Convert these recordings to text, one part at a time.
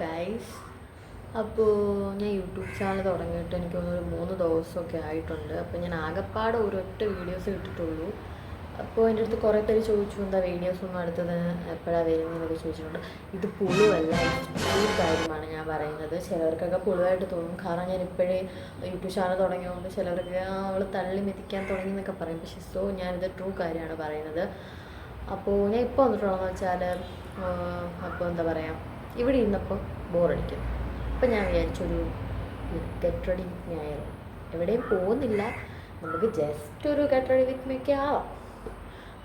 Guys, അപ്പോൾ ഞാൻ YouTube channel തുടങ്ങിയിട്ട് എനിക്ക് തോന്നുന്നു 3 ദിവസമൊക്കെ ആയിട്ടുണ്ട്. അപ്പോൾ ഞാൻ ആകെപ്പാടെ ഒരൊറ്റ വീഡിയോസ് ഇട്ടിട്ടുള്ളൂ. അപ്പോൾ എൻ്റെ അടുത്ത് കുറേ പേര് ചോദിച്ചു, എന്താ വീഡിയോസൊന്നും അടുത്തത് എപ്പോഴാണ് വരുന്നതെന്നൊക്കെ ചോദിച്ചിട്ടുണ്ട്. ഇത് പുളുവല്ല, ഈ കാര്യമാണ് ഞാൻ പറയുന്നത്. ചിലവർക്കൊക്കെ പുളുവായിട്ട് തോന്നും, കാരണം ഞാൻ ഇപ്പോഴേ യൂട്യൂബ് ചാനൽ തുടങ്ങിയതുകൊണ്ട് ചിലവർക്ക് അവൾ തള്ളി മെതിക്കാൻ തുടങ്ങി എന്നൊക്കെ പറയും. പക്ഷേ ഞാനിത് ട്രൂ കാര്യമാണ് പറയുന്നത്. അപ്പോൾ ഞാൻ ഇപ്പോൾ വന്നിട്ടുള്ളതെന്ന് വെച്ചാൽ, അപ്പോൾ എന്താ പറയുക, ഇവിടെ ഇരുന്നപ്പോൾ ബോറടിക്കും. അപ്പം ഞാൻ വിചാരിച്ചൊരു ഗെറ്റ് റെഡി വിത്ത് മീ ആയിരുന്നു. എവിടെയും പോകുന്നില്ല, നമുക്ക് ജസ്റ്റ് ഒരു ഗെറ്റ് റെഡി വിത്ത് മീ ഒക്കെ ആവാം.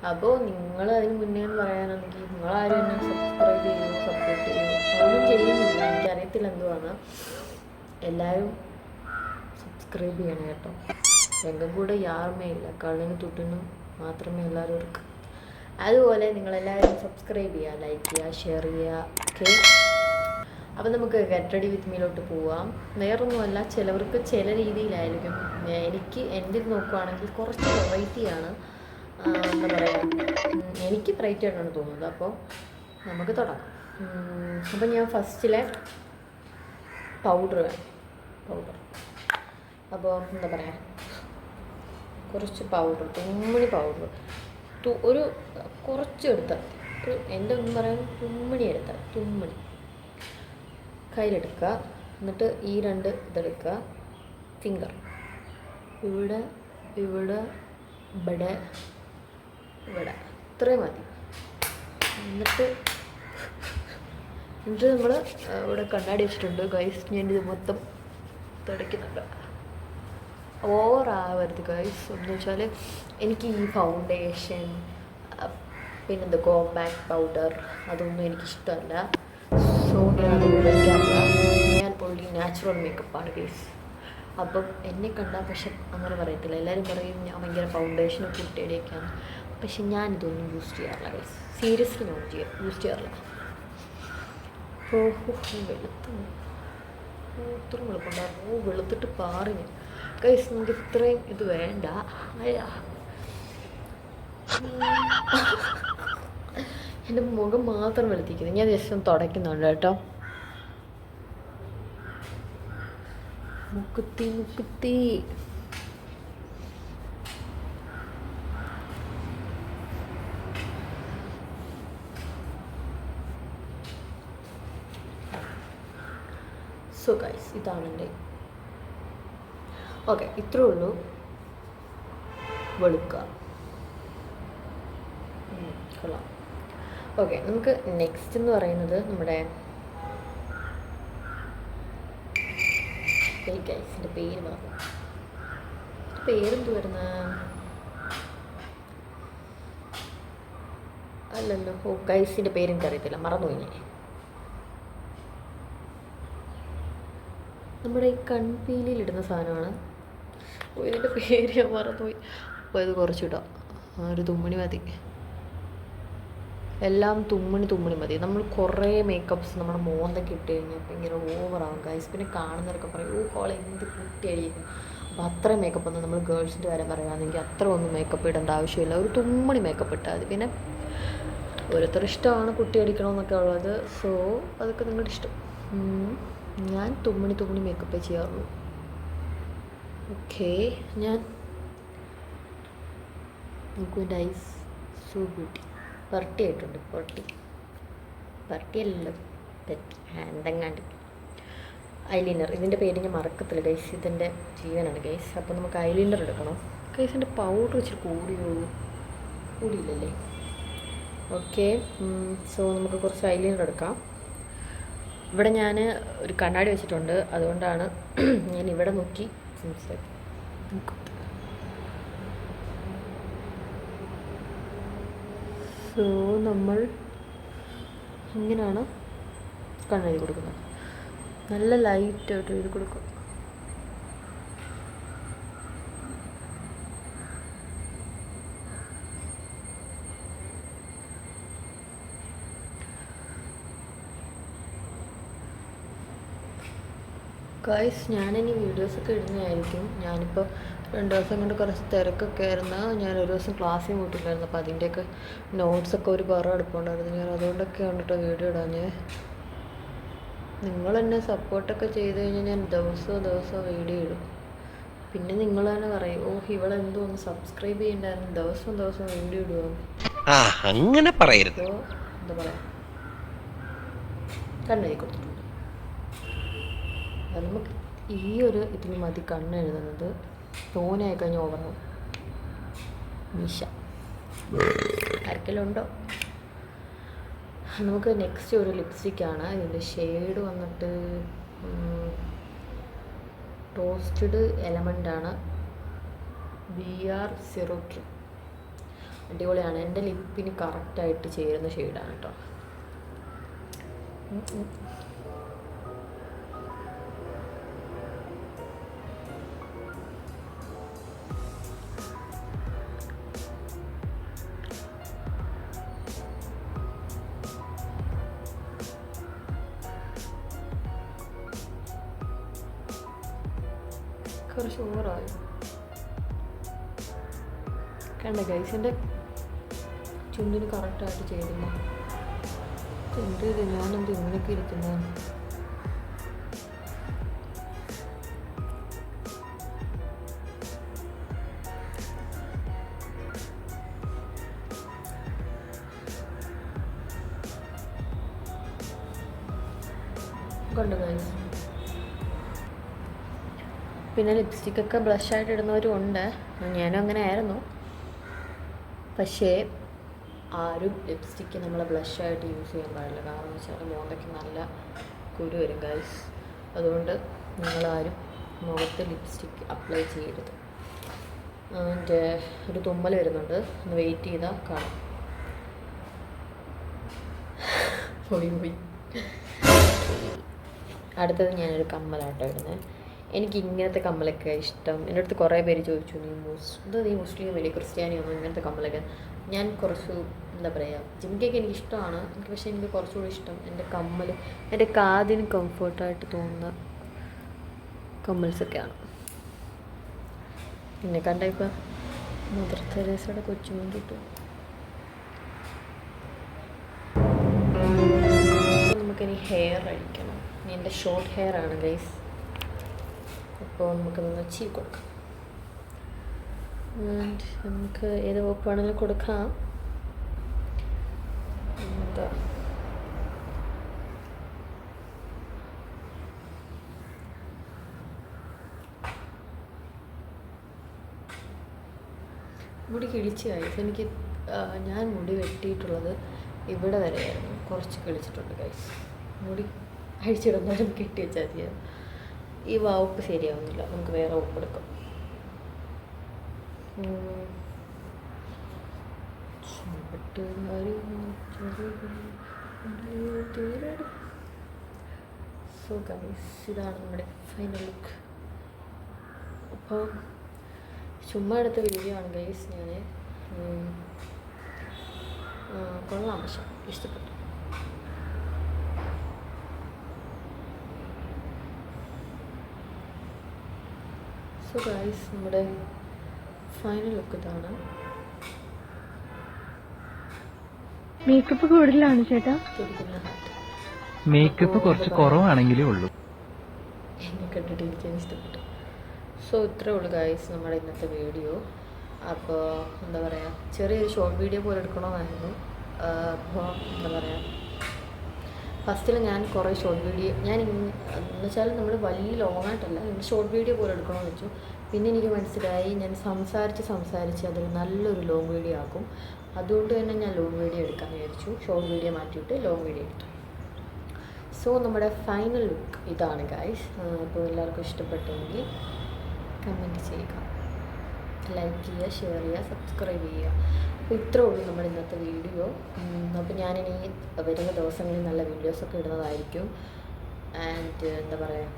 അപ്പോൾ നിങ്ങൾ അതിന് മുന്നേ എന്ന് പറയാനാണെങ്കിൽ നിങ്ങളാരും എന്നെ സബ്സ്ക്രൈബ് ചെയ്യുമോ, സപ്പോർട്ട് ചെയ്യുമോ, ഒന്നും ചെയ്യുന്നില്ല. എനിക്കറിയത്തില്ല എന്തുവാണ്. എല്ലാവരും സബ്സ്ക്രൈബ് ചെയ്യണം കേട്ടോ. എങ്കിൽ കൂടെ യാറുമേ ഇല്ല, കള്ളിന് തുട്ടിനും മാത്രമേ എല്ലാവരും എടുക്കും. അതുപോലെ നിങ്ങളെല്ലാവരും സബ്സ്ക്രൈബ് ചെയ്യുക, ലൈക്ക് ചെയ്യുക, ഷെയർ ചെയ്യുക. ഓക്കെ, അപ്പോൾ നമുക്ക് ഗെറ്റ് റെഡി വിത്ത് മീയിലോട്ട് പോവാം. വേറൊന്നുമല്ല, ചിലവർക്ക് ചില രീതിയിലായിരിക്കും. എനിക്ക് എൻ്റെ ഇത് നോക്കുവാണെങ്കിൽ കുറച്ച് വെറൈറ്റിയാണ്. എന്താ പറയുക, എനിക്ക് വെറൈറ്റി ആയിട്ടാണ് തോന്നുന്നത്. അപ്പോൾ നമുക്ക് തുടങ്ങാം. അപ്പം ഞാൻ ഫസ്റ്റിലെ പൗഡർ അപ്പോൾ എന്താ പറയുക, കുറച്ച് പൗഡർ, തുമ്മണി പൗഡർ ഒരു കുറച്ച് എടുത്താൽ, എൻ്റെ ഒന്നും പറയാൻ തുമ്മണി എടുത്താൽ, തുമ്മണി കയ്യിലെടുക്കുക. എന്നിട്ട് ഈ 2 ഇതെടുക്കുക, ഫിംഗർ ഇവിടെ ഇവിടെ ഇവിടെ ഇവിടെ ഇത്രയും മതി. എന്നിട്ട് നമ്മൾ ഇവിടെ കണ്ണാടി വെച്ചിട്ടുണ്ട് ഗൈസ്. ഞാനിത് മൊത്തം തുടയ്ക്കുന്നുണ്ട്. ഓവറാവരുത് ഗൈസ്. എന്ന് വെച്ചാൽ എനിക്ക് ഈ ഫൗണ്ടേഷൻ, പിന്നെന്താ കോമ്പാക്ട് പൗഡർ, അതൊന്നും എനിക്കിഷ്ടമല്ല. സോ ഞാൻ ഉപയോഗിക്കാറില്ല. ഞാൻ ഓൺലി നാച്ചുറൽ മേക്കപ്പാണ് ഗൈസ്. അപ്പം എന്നെ കണ്ടാൽ പക്ഷെ അങ്ങനെ പറയത്തില്ല. എല്ലാവരും പറയും ഞാൻ ഭയങ്കര ഫൗണ്ടേഷനൊക്കെ ഇട്ടേടിയൊക്കെയാണ്. പക്ഷെ ഞാനിതൊന്നും യൂസ് ചെയ്യാറില്ല ഗൈസ്. സീരിയസ്ലി ഞാൻ യൂസ് ചെയ്യാറില്ല. വെളുത്തു ഇത്രയും വെളുപ്പുണ്ടായിരുന്നു. വെളുത്തിട്ട് പാറിഞ്ഞ് ഗൈസ്. നമുക്ക് ഇത്രയും ഇത് വേണ്ട. എൻ്റെ മുഖം മാത്രം വെളുത്തിരിക്കുന്നത്. ഞാൻ ജസ്റ്റ് ഒന്ന് തുടയ്ക്കുന്നുണ്ട് കേട്ടോ. മുക്കുത്തി സോ ഗൈസ്, ഇതാണ് എൻ്റെ. ഓക്കെ, ഇത്രേ ഉള്ളൂ. വെളുക്കുക. കൊള്ളാം. ഓക്കെ, നമുക്ക് നെക്സ്റ്റ് എന്ന് പറയുന്നത് നമ്മുടെ ഗൈസിൻ്റെ പേര് മറന്നു. പേരെന്ത് വരുന്ന അല്ലല്ലോ. ഗൈസിൻ്റെ പേര് എനിക്കറിയത്തില്ല, മറന്നുപോയി ഞാൻ. നമ്മുടെ ഈ കൺപീലിയിലിടുന്ന സാധനമാണ്. ഇതിൻ്റെ പേര് ഞാൻ മറന്നുപോയി. അപ്പോൾ ഇത് കുറച്ചിടാം. ഒരു തുമ്മണി മതി. എല്ലാം തുമ്മണി മതി. നമ്മൾ കുറേ മേക്കപ്പ്സ് നമ്മുടെ മോന്തൊക്കെ ഇട്ട് കഴിഞ്ഞാൽ ഭയങ്കര ഓവറാകും ഗൈസ്. പിന്നെ കാണുന്നവരൊക്കെ പറയും, ഹോളെ എന്ത് കുട്ടിയായിരിക്കും. അപ്പോൾ അത്രയും മേക്കപ്പ് ഒന്നും നമ്മൾ ഗേൾസിൻ്റെ കാര്യം പറയുകയാണെങ്കിൽ അത്ര ഒന്നും മേക്കപ്പ് ഇടേണ്ട ആവശ്യമില്ല. ഒരു തുമ്മണി മേക്കപ്പ് ഇട്ടാൽ മതി. പിന്നെ ഓരോരുത്തർ ഇഷ്ടമാണ് കുട്ടി അടിക്കണമെന്നൊക്കെ ഉള്ളത്. സോ അതൊക്കെ നിങ്ങളുടെ ഇഷ്ടം. ഞാൻ തുമ്മണി മേക്കപ്പേ ചെയ്യാറുള്ളൂ. ഓക്കെ, ഞാൻ നോക്കൂ, എൻ്റെ ഐസ് സോ ബ്യൂട്ടി. പർട്ടിയായിട്ടുണ്ട്. പർട്ടിയല്ലല്ലോ, തെറ്റി. എന്തെങ്ങാണ്ട് ഐലൈനർ. ഇതിൻ്റെ പേര് ഞാൻ മറക്കത്തില്ല ഗൈസ്. ഇതിൻ്റെ ജീവനാണ് ഗൈസ്. അപ്പോൾ നമുക്ക് ഐലൈനർ എടുക്കണം ഗൈസ്. എൻ്റെ പൗഡർ വെച്ചിട്ട് കൂടിയില്ലല്ലേ. ഓക്കെ, സോ നമുക്ക് കുറച്ച് ഐലൈനർ എടുക്കാം. ഇവിടെ ഞാൻ ഒരു കണ്ണാടി വെച്ചിട്ടുണ്ട്, അതുകൊണ്ടാണ് ഞാൻ ഇവിടെ നോക്കി സംസാരിക്കും. സോ നമ്മൾ ഇങ്ങനെയാണ് കണ്ണെഴുതി കൊടുക്കുന്നത്. നല്ല ലൈറ്റായിട്ട് എഴുതി കൊടുക്കും. ഗൈസ്, ഞാനിനി വീഡിയോസൊക്കെ ഇടുന്നതായിരിക്കും. ഞാനിപ്പോൾ 2 ദിവസം കൊണ്ട് കുറച്ച് തിരക്കൊക്കെ ആയിരുന്നു. ഞാൻ ഒരു ദിവസം ക്ലാസ്സിൽ പോയിട്ടില്ലായിരുന്നു. അപ്പോൾ അതിൻ്റെയൊക്കെ നോട്ട്സൊക്കെ ഒരു കുറവ് എടുപ്പുണ്ടായിരുന്നു. ഞാൻ അതുകൊണ്ടൊക്കെയാണ് കേട്ടോ വീഡിയോ ഇടാഞ്ഞ്. നിങ്ങൾ എന്നെ സപ്പോർട്ടൊക്കെ ചെയ്ത് കഴിഞ്ഞാൽ ഞാൻ ദിവസവും വീഡിയോ ഇടും. പിന്നെ നിങ്ങൾ തന്നെ പറയും, ഓ ഇവളെന്തോ ഒന്ന് സബ്സ്ക്രൈബ് ചെയ്യണ്ടായിരുന്നു, ദിവസവും വീഡിയോ ഇടുവാന്ന്. അങ്ങനെ പറയരുത്. അപ്പോൾ എന്താ പറയാ, കണ്ണെഴുതി കൊടുത്തിട്ടുണ്ട്. അത് നമുക്ക് ഈ ഒരു ഇതിന് മതി കണ്ണെഴുതുന്നത്. തോനായി കഴിഞ്ഞ് ഓവറാവും. മീശ ആർക്കെല്ലാം ഉണ്ടോ? നമുക്ക് നെക്സ്റ്റ് ഒരു ലിപ്സ്റ്റിക്കാണ്. ഇതിൻ്റെ ഷെയ്ഡ് വന്നിട്ട് ടോസ്റ്റഡ് എലമെൻ്റാണ്, BR03. അടിപൊളിയാണ്. എൻ്റെ ലിപ്പിന് കറക്റ്റായിട്ട് ചേരുന്ന ഷെയ്ഡാണ് കേട്ടോ. കുറച്ച് ഓവറായി കണ്ട ഗൈസ്. എൻ്റെ ചുണ്ടിന് കറക്റ്റായിട്ട് ചെയ്തില്ല. എന്ത് ഇത്, ഞാനെന്ത് ഇങ്ങനെയൊക്കെ ഇരിക്കുന്നത്? കണ്ടു ഗൈസ്. പിന്നെ ലിപ്സ്റ്റിക്കൊക്കെ ബ്ലഷായിട്ട് ഇടുന്നവരും ഉണ്ട്. ഞാനും അങ്ങനെ ആയിരുന്നു. പക്ഷേ ആരും ലിപ്സ്റ്റിക്ക് നമ്മൾ ബ്ലഷായിട്ട് യൂസ് ചെയ്യാൻ പാടില്ല. കാരണം എന്ന് വെച്ചാൽ മുഖത്തൊക്കെ നല്ല കുരു വരും ഗൈസ്. അതുകൊണ്ട് നിങ്ങളാരും മുഖത്ത് ലിപ്സ്റ്റിക്ക് അപ്ലൈ ചെയ്യരുത്. എൻ്റെ ഒരു തുമ്മൽ വരുന്നുണ്ട്, ഒന്ന് വെയിറ്റ് ചെയ്താൽ കാണാം. പോയി അടുത്തത് ഞാനൊരു കമ്മലാട്ടോ ഇടുന്നത്. എനിക്ക് ഇങ്ങനത്തെ കമ്മലൊക്കെ ഇഷ്ടം. എൻ്റെ അടുത്ത് കുറേ പേര് ചോദിച്ചു, നീ മുസ്ലിം വലിയ ക്രിസ്ത്യാനിയൊന്നും ഇങ്ങനത്തെ കമ്മലൊക്കെ. ഞാൻ കുറച്ച് എന്താ പറയുക, ജിമിക്കൊക്കെ എനിക്ക് ഇഷ്ടമാണ്. പക്ഷേ എനിക്ക് കുറച്ചുകൂടി ഇഷ്ടം എൻ്റെ കമ്മൽ, എൻ്റെ കാതിന് കംഫർട്ടായിട്ട് തോന്നുന്ന കമ്മൽസൊക്കെയാണ്. പിന്നെ കണ്ട ഇപ്പം മദർ തെരേസയുടെ കൊച്ചുമോൻ കിട്ടും. നമുക്കിനി ഹെയർ അഴിക്കണം. എൻ്റെ ഷോർട്ട് ഹെയർ ആണ് ഗൈസ്. അപ്പോൾ നമുക്കൊന്ന് ചീവ് കൊടുക്കാം. നമുക്ക് ഏത് വകുപ്പാണെങ്കിലും കൊടുക്കാം. എന്താ മുടി കിഴിച്ചായി. എനിക്ക് ഞാൻ മുടി വെട്ടിയിട്ടുള്ളത് ഇവിടെ വരെയായിരുന്നു. കുറച്ച് കിളിച്ചിട്ടുണ്ട് ഗൈസ്. മുടി അഴിച്ചിടുന്നവരും കെട്ടി വെച്ചാൽ മതിയായിരുന്നു. ഈ വകുപ്പ് ശരിയാവുന്നില്ല, നമുക്ക് വേറെ വകുപ്പ് എടുക്കാം. സോ ഗൈസ്, ഇതാണ് നമ്മുടെ ഫൈനൽ ലുക്ക്. അപ്പോൾ ചുമ്മാ എടുത്ത വീഡിയോ ആണ് ഗൈസ്. ഞാൻ കൊള്ളാം, പക്ഷെ ഇഷ്ടപ്പെട്ടു. സോ ഗൈസ്, നമ്മുടെ ഫൈനൽ ലുക്ക് ഇതാണ്. മേക്കപ്പ് കൂടുതലാണ് ചേട്ടാ. മേക്കപ്പ് കുറച്ച് കുറവാണെങ്കിലേ ഉള്ളൂ. എന്നെ കണ്ടിട്ട് എനിക്ക് ഇഷ്ടപ്പെട്ടു. സോ ഇത്രേ ഉള്ളൂ ഗൈസ് നമ്മുടെ ഇന്നത്തെ വീഡിയോ. അപ്പോൾ എന്താ പറയുക, ചെറിയൊരു ഷോർട്ട് വീഡിയോ പോലെ എടുക്കണമെന്നായിരുന്നു. അപ്പോൾ എന്താ പറയുക, ഫസ്റ്റിൽ ഞാൻ കുറേ ഷോർട്ട് വീഡിയോ എന്ന് വെച്ചാൽ നമ്മൾ വലിയ ലോങ് ആയിട്ടല്ല, ഷോർട്ട് വീഡിയോ പോലെ എടുക്കണമെന്ന് വെച്ചു. പിന്നെ എനിക്ക് മനസ്സിലായി ഞാൻ സംസാരിച്ച് അതൊരു നല്ലൊരു ലോങ് വീഡിയോ ആക്കും. അതുകൊണ്ട് തന്നെ ഞാൻ ലോങ് വീഡിയോ എടുക്കാമെന്ന് വിചാരിച്ചു. ഷോർട്ട് വീഡിയോ മാറ്റിയിട്ട് ലോങ് വീഡിയോ എടുത്തു. സോ നമ്മുടെ ഫൈനൽ ലുക്ക് ഇതാണ് ഗൈസ്. അപ്പോൾ എല്ലാവർക്കും ഇഷ്ടപ്പെട്ടെങ്കിൽ കമൻറ്റ് ചെയ്യുക, ലൈക്ക് ചെയ്യുക, ഷെയർ ചെയ്യുക, സബ്സ്ക്രൈബ് ചെയ്യുക. അപ്പോൾ ഇത്രേ ഉള്ളൂ നമ്മുടെ ഇന്നത്തെ വീഡിയോ. അപ്പോൾ ഞാനിനി വരുന്ന ദിവസങ്ങളിൽ നല്ല വീഡിയോസൊക്കെ ഇടുന്നതായിരിക്കും. ആൻഡ് എന്താ പറയുക,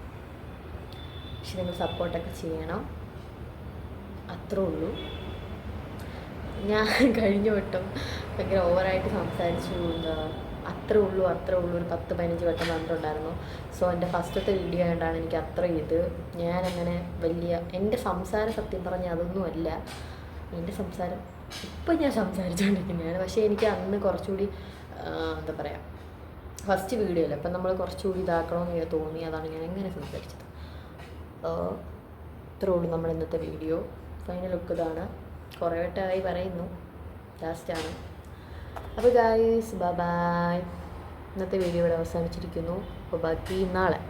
പക്ഷെ നിങ്ങൾ സപ്പോർട്ടൊക്കെ ചെയ്യണം. അത്രേ ഉള്ളൂ. ഞാൻ കഴിഞ്ഞ വട്ടം ഭയങ്കര ഓവറായിട്ട് സംസാരിച്ചു. അത്രേ ഉള്ളൂ ഒരു 10-15 വട്ടം പറഞ്ഞിട്ടുണ്ടായിരുന്നു. സോ എൻ്റെ ഫസ്റ്റത്തെ വീഡിയോ ആയതുകൊണ്ടാണ് എനിക്ക് അത്ര ഞാനങ്ങനെ വലിയ എൻ്റെ സംസാരം സത്യം പറഞ്ഞാൽ അതൊന്നുമല്ല. എൻ്റെ സംസാരം ഇപ്പം ഞാൻ സംസാരിച്ചുകൊണ്ടിരിക്കുന്നതാണ്. പക്ഷേ എനിക്ക് അന്ന് കുറച്ചുകൂടി എന്താ പറയുക, ഫസ്റ്റ് വീഡിയോ അല്ലേ, അപ്പം നമ്മൾ കുറച്ചുകൂടി ഇതാക്കണമെന്ന് തോന്നി, അതാണ് ഞാൻ എങ്ങനെ സംസാരിച്ചത്. ഇത്രേ ഉള്ളൂ നമ്മുടെ ഇന്നത്തെ വീഡിയോ. ഫൈനൽ ലുക്ക് ഇതാണ്. കുറേ വട്ടമായി പറയുന്നു, ലാസ്റ്റാണ്. അപ്പോൾ ഗായ്സ് ബൈ. ഇന്നത്തെ വീഡിയോ ഇവിടെ അവസാനിച്ചിരിക്കുന്നു. അപ്പോൾ ബാക്കി നാളെ.